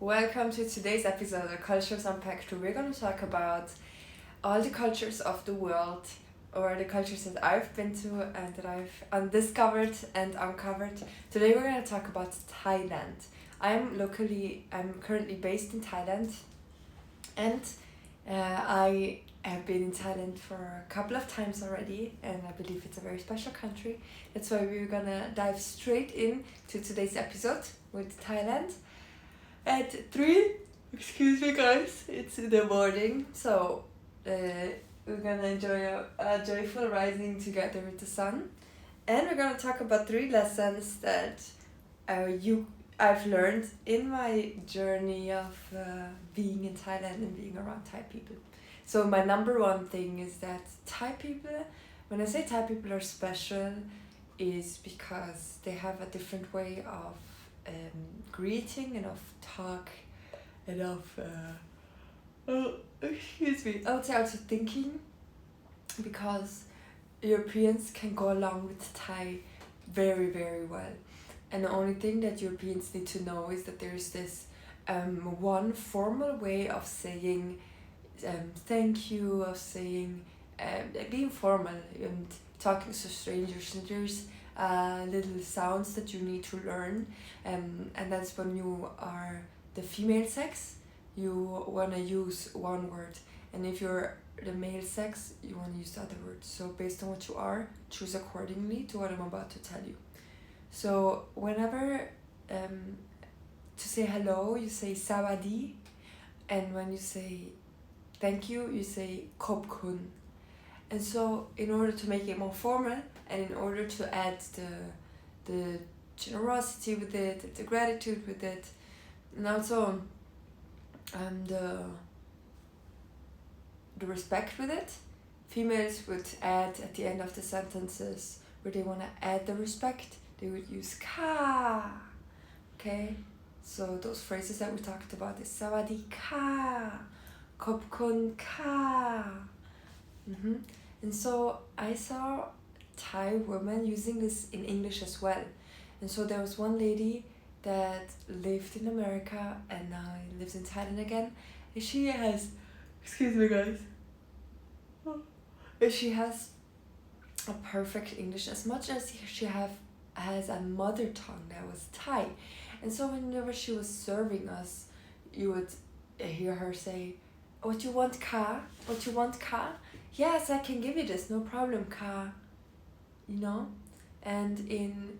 Welcome to today's episode of Cultures Unpacked. We're going to talk about all the cultures of the world, or the cultures that I've been to and that I've undiscovered and uncovered. Today we're going to talk about Thailand. I'm currently based in Thailand, and I have been in Thailand for a couple of times already, and I believe it's a very special country. That's why we're going to dive straight in to today's episode with Thailand. At 3, excuse me guys, it's in the morning, so we're gonna enjoy a joyful rising together with the sun, and we're gonna talk about 3 lessons that I've learned in my journey of being in Thailand and being around Thai people. So my number 1 thing is that Thai people, when I say Thai people are special, is because they have a different way of greeting and of talk and of I would say also thinking, because Europeans can go along with Thai very, very well, and the only thing that Europeans need to know is that there's this one formal way of saying thank you, of saying being formal and talking to strangers, and there's little sounds that you need to learn, and that's when you are the female sex, you want to use one word, and if you're the male sex, you want to use the other word. So based on what you are, choose accordingly to what I'm about to tell you. So whenever to say hello, you say sawadi, and when you say thank you, you say khop kun. And so in order to make it more formal, and in order to add the generosity with it, the gratitude with it, and also the respect with it, females would add at the end of the sentences where they want to add the respect, they would use ka. Okay, so those phrases that we talked about is sawadi ka, khop kun ka. And so I saw Thai women using this in English as well. And so there was one lady that lived in America and now lives in Thailand again. And she has, excuse me guys, she has a perfect English, as much as she has a mother tongue that was Thai. And so whenever she was serving us, you would hear her say, "What you want, ka? What you want, ka? Yes, I can give you this, no problem, ka." You know? And in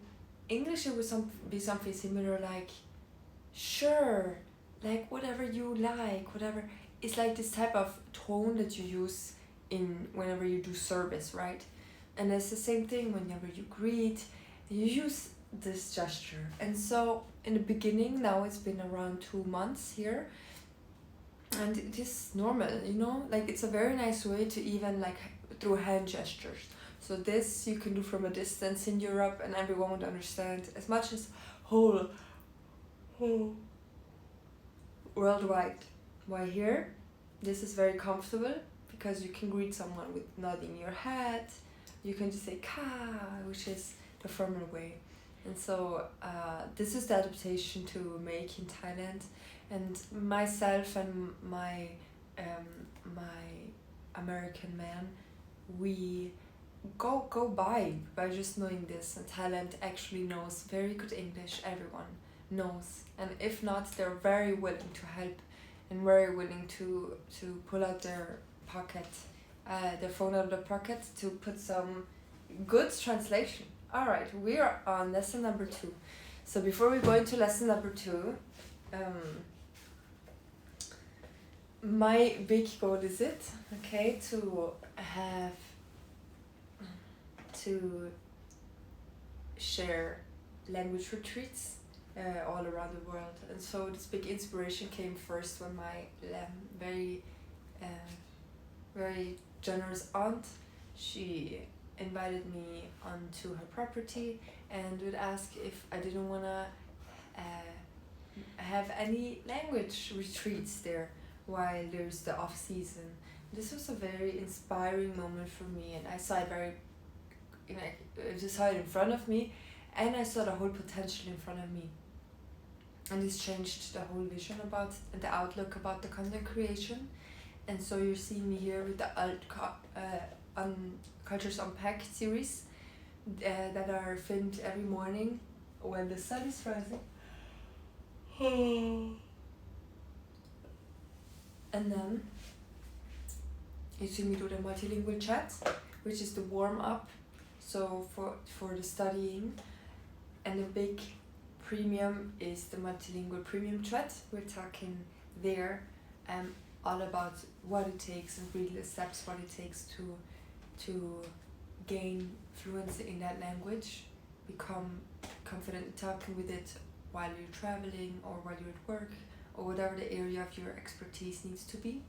English it would be something similar, like sure, like whatever you like, whatever. It's like this type of tone that you use in whenever you do service, right? And it's the same thing whenever you greet, you use this gesture. And so in the beginning, now it's been around 2 months here, and it is normal, you know, like it's a very nice way to even like through hand gestures. So this you can do from a distance in Europe and everyone would understand, as much as whole worldwide. Why here? This is very comfortable because you can greet someone with nodding your head. You can just say ka, which is the formal way. And so this is the adaptation to make in Thailand. And myself and my American man, we go by just knowing this. And Thailand actually knows very good English. Everyone knows, and if not, they're very willing to help and very willing to pull out their phone out of their pocket to put some good translation. All right, we are on lesson number 2. So before we go into lesson number 2, my big goal is to share language retreats all around the world. And so this big inspiration came first when my very generous aunt, she invited me onto her property and would ask if I didn't want to have any language retreats there while there's the off season. This was a very inspiring moment for me, and I saw it I just saw it in front of me, and I saw the whole potential in front of me. and this changed the whole vision about the outlook about the content creation. And so you're seeing me here with the Cultures Unpacked series that are filmed every morning when the sun is rising. And then you see me do the multilingual chat, which is the warm up, so for the studying. And the big premium is the multilingual premium chat. We're talking there all about what it takes and really the steps, what it takes to gain fluency in that language, become confident talking with it while you're traveling or while you're at work or whatever the area of your expertise needs to be.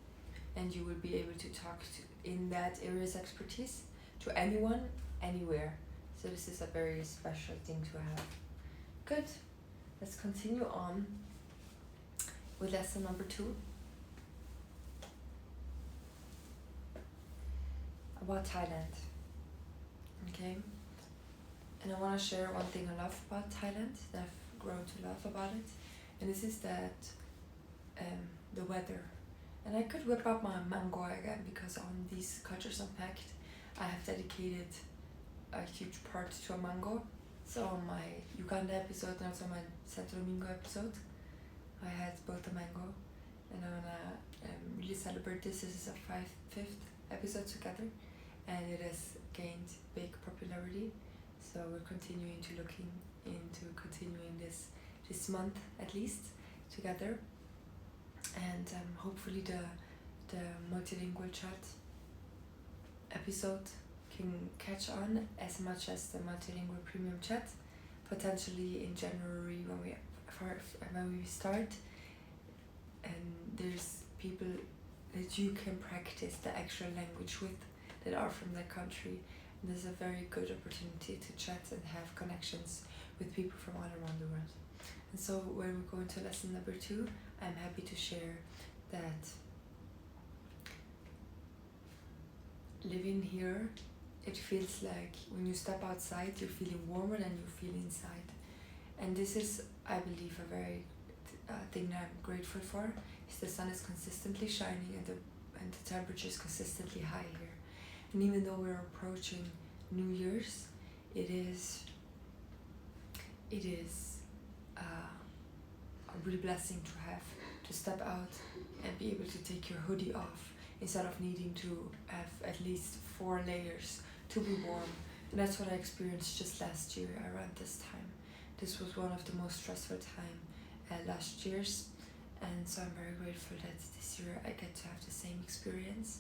And you will be able to talk in that area's expertise to anyone, anywhere. So this is a very special thing to have. Good. Let's continue on with lesson number 2. About Thailand. Okay. And I want to share one thing I love about Thailand, that I've grown to love about it. And this is that the weather. And I could whip up my mango again, because on these Cultures Unpacked, I have dedicated a huge part to a mango. So on my Uganda episode and also my Santo Domingo episode, I had both a mango. And I want to really celebrate this. This is a 5th episode together, and it has gained big popularity. So we're continuing to looking into continuing this month at least together. And hopefully the multilingual chat episode can catch on as much as the multilingual premium chat, potentially in January when we start. And there's people that you can practice the actual language with that are from that country. And there's a very good opportunity to chat and have connections with people from all around the world. And so when we go into lesson number 2, I'm happy to share that living here, it feels like when you step outside, you're feeling warmer than you feel inside. And this is, I believe, a very thing that I'm grateful for, is the sun is consistently shining and the temperature is consistently high here. And even though we're approaching New Year's, it is a real blessing to have to step out and be able to take your hoodie off instead of needing to have at least 4 layers to be warm. And that's what I experienced just last year around this time. This was one of the most stressful time last year's, and so I'm very grateful that this year I get to have the same experience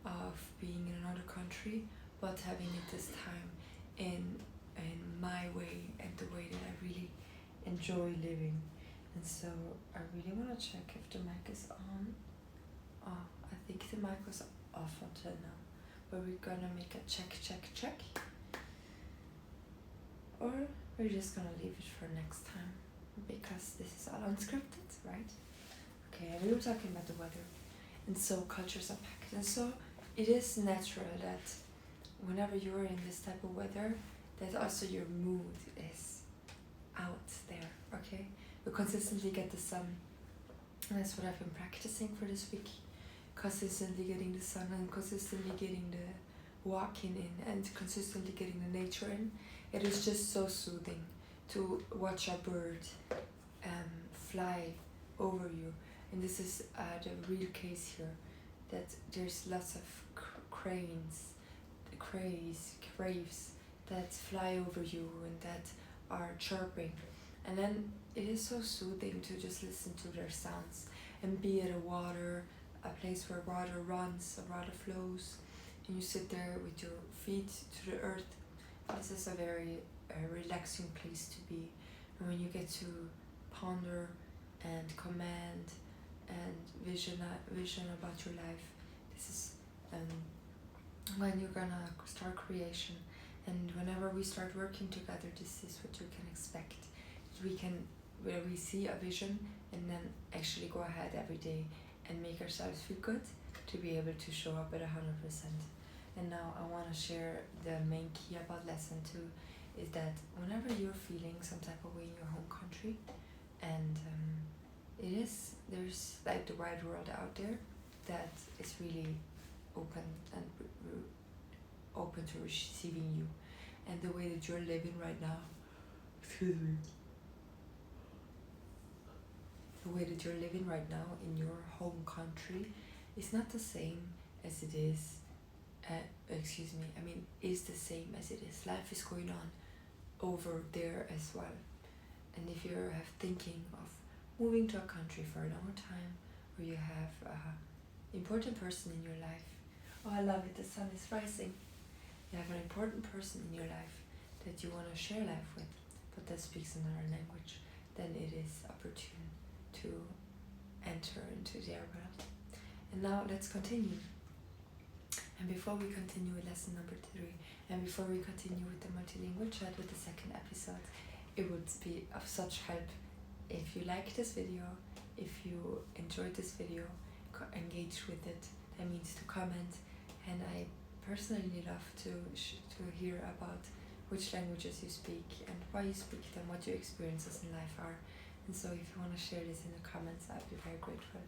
of being in another country, but having it this time in my way and the way that I really enjoy living. And so I really want to check if the mic is on. Oh, I think the mic was off until now, but we're gonna make a check. Or we're just gonna leave it for next time, because this is all unscripted, right? Okay, we were talking about the weather, and so Cultures Unpacked. And so it is natural that whenever you're in this type of weather, that also your mood is out there, okay? You consistently get the sun, and that's what I've been practicing for this week. Consistently getting the sun and consistently getting the walking in and consistently getting the nature in. It is just so soothing to watch a bird fly over you. And this is the real case here, that there's lots of craves that fly over you and that are chirping. And then it is so soothing to just listen to their sounds and be at a place where water runs or water flows, and you sit there with your feet to the earth. This is a very relaxing place to be. And when you get to ponder and command and vision about your life, this is when you're gonna start creation. And whenever we start working together, this is what you can expect. Where we see a vision and then actually go ahead every day and make ourselves feel good to be able to show up at 100%. And now I want to share the main key about lesson 2, is that whenever you're feeling some type of way in your home country, and there's like the wide world out there that is really open and open to receiving you, and the way that you're living right now, excuse me, the way that you're living right now in your home country is not the same as it is, is the same as it is. Life is going on over there as well. And if you're thinking of moving to a country for a longer time, or you have an important person in your life, oh, I love it, the sun is rising. You have an important person in your life that you want to share life with, but that speaks another language, then it is opportune to enter into their world. And now let's continue. And before we continue with lesson number 3, and before we continue with the multilingual chat with the second episode, it would be of such help if you like this video, if you enjoyed this video, engage with it. That means to comment, and I personally love to hear about which languages you speak and why you speak them, what your experiences in life are. And so if you want to share this in the comments, I'd be very grateful.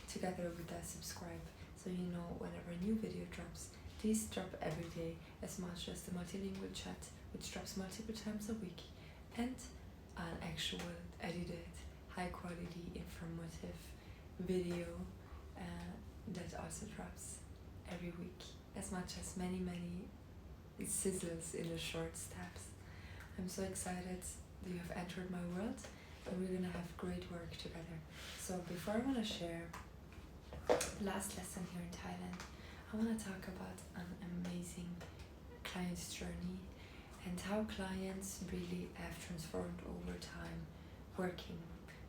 Together with that, subscribe so you know whenever a new video drops. These drop every day, as much as the multilingual chat, which drops multiple times a week, and an actual edited, high quality, informative video that also drops every week, as much as many sizzles in the short steps. I'm so excited that you have entered my world, and we're gonna have great work together. So before I want to share last lesson here in Thailand, I want to talk about an amazing client's journey and how clients really have transformed over time working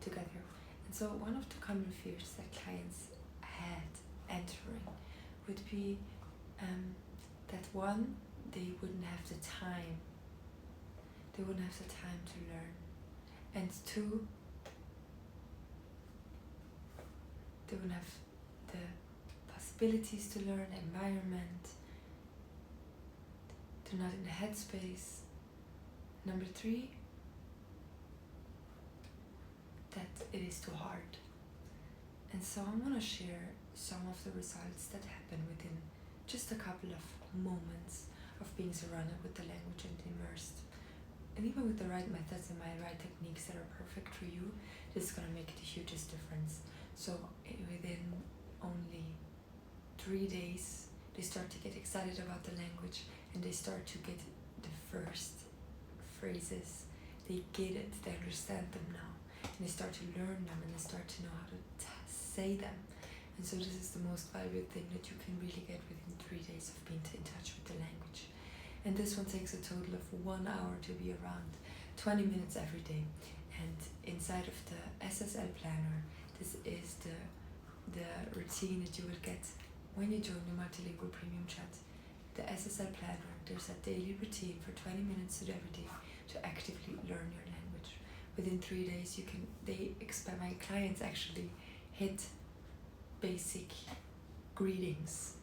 together. And so one of the common fears that clients had entering would be that one, they wouldn't have the time. They wouldn't have the time to learn. And 2, they wouldn't have the possibilities to learn, environment. They're not in the headspace. Number 3, that it is too hard. And so I want to share some of the results that happen within just a couple of moments of being surrounded with the language and immersed. And even with the right methods and my right techniques that are perfect for you, this is going to make the hugest difference. So within only 3 days, they start to get excited about the language, and they start to get the first phrases. They get it, they understand them now, and they start to learn them, and they start to know how to say them. And so this is the most valuable thing that you can really get within 3 days of being in touch with the language. And this one takes a total of 1 hour to be around 20 minutes every day. And inside of the SSL planner, this is the routine that you will get when you join the Multilingual Premium Chat. The SSL planner, there's a daily routine for 20 minutes every day to actively learn your language. Within 3 days, my clients actually hit basic greetings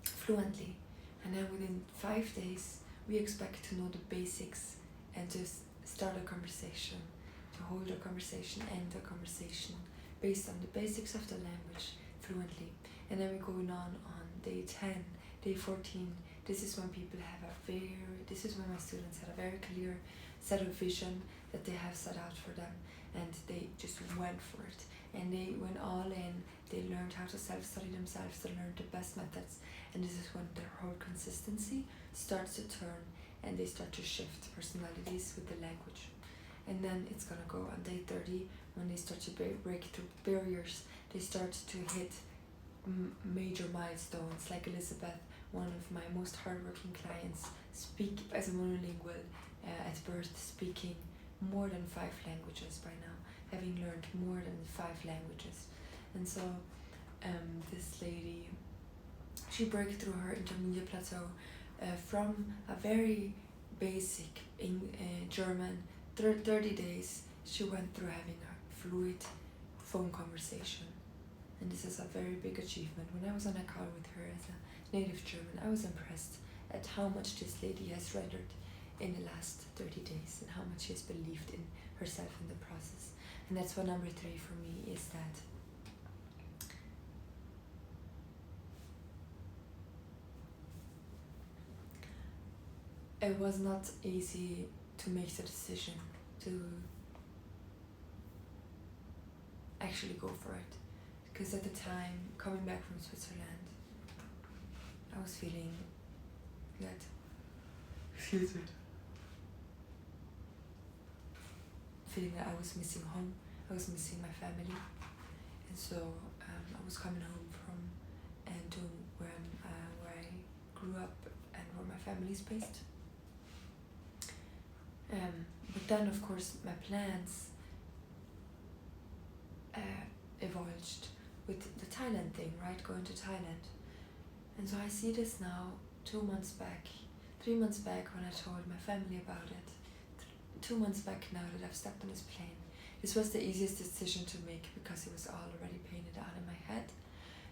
fluently, and then within 5 days we expect to know the basics and to start a conversation, to hold a conversation, end a conversation based on the basics of the language fluently. And then we're going on day 10, day 14. This is when my students had a very clear set of vision that they have set out for them, and they just went for it. And they went all in, they learned how to self-study themselves, they learned the best methods, and this is when their whole consistency starts to turn, and they start to shift personalities with the language. And then it's gonna go on day 30, when they start to break through barriers, they start to hit major milestones, like Elizabeth, one of my most hardworking clients, speak as a monolingual at birth, speaking more than 5 languages by now, having learned more than 5 languages. And so this lady, she broke through her intermediate plateau from a very basic German. 30 days she went through having a fluid phone conversation, and this is a very big achievement. When I was on a call with her as a native German, I was impressed at how much this lady has rendered in the last 30 days and how much she has believed in herself in the process. And that's what number 3 for me is, that it was not easy to make the decision to actually go for it, because at the time, coming back from Switzerland, I was feeling that I was missing home, I was missing my family, and so I was coming home from and to where I grew up and where my family is based. But then, of course, my plans evolved with the Thailand thing, right? Going to Thailand. And so I see this now 3 months back when I told my family about it. 2 months back now that I've stepped on this plane. This was the easiest decision to make because it was already painted out in my head.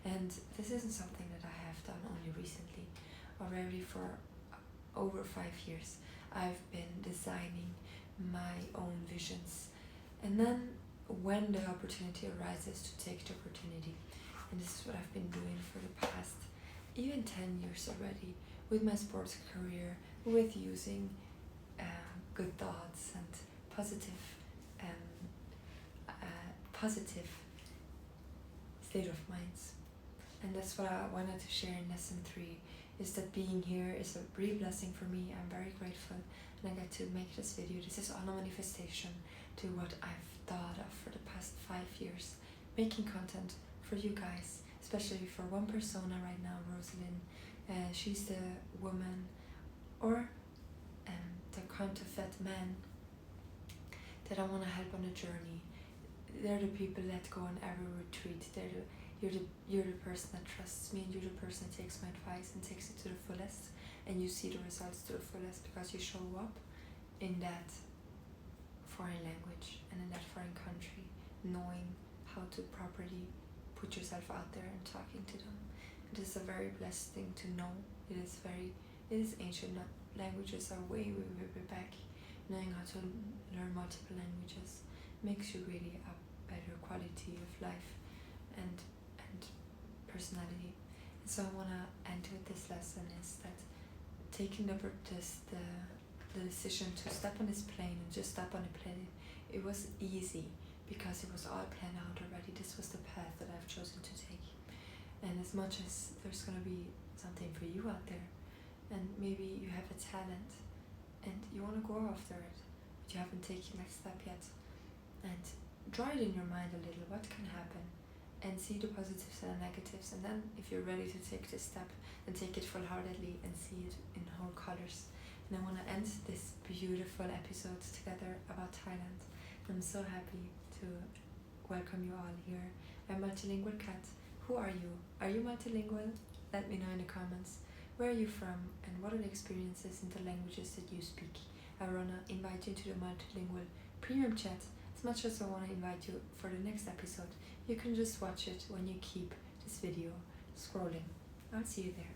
And this isn't something that I have done only recently. Already for over 5 years, I've been designing my own visions. And then when the opportunity arises, to take the opportunity. And this is what I've been doing for the past even 10 years already, with my sports career, with using good thoughts and positive state of minds. And that's what I wanted to share in lesson 3, is that being here is a real blessing for me. I'm very grateful, and I get to make this video. This is all a manifestation to what I've thought of for the past 5 years, making content for you guys, especially for one persona right now, Rosalind. She's the woman, or the counterfeit man, that I want to help on a journey. They're the people that go on every retreat. You're the person that trusts me, and you're the person that takes my advice and takes it to the fullest, and you see the results to the fullest because you show up in that foreign language and in that foreign country, knowing how to properly put yourself out there and talking to them. It is a very blessed thing to know. It is ancient. Languages are way back. Knowing how to learn multiple languages makes you really a better quality of life and personality. And so I want to end with this lesson, is that taking the decision to step on this plane and just step on the plane, it was easy because it was all planned out already. This was the path that I've chosen to take. And as much as there's going to be something for you out there, and maybe you have a talent and you want to go after it, but you haven't taken that step yet, and draw it in your mind a little, what can happen, and see the positives and the negatives, and then if you're ready to take this step, then take it full-heartedly and see it in whole colors. And I want to end this beautiful episode together about Thailand. I'm so happy to welcome you all here. I'm Multilingual Cat. Who are you? Are you multilingual? Let me know in the comments. Where are you from, and what are the experiences in the languages that you speak? I want to invite you to the Multilingual Premium Chat, as much as I want to invite you for the next episode. You can just watch it when you keep this video scrolling. I'll see you there.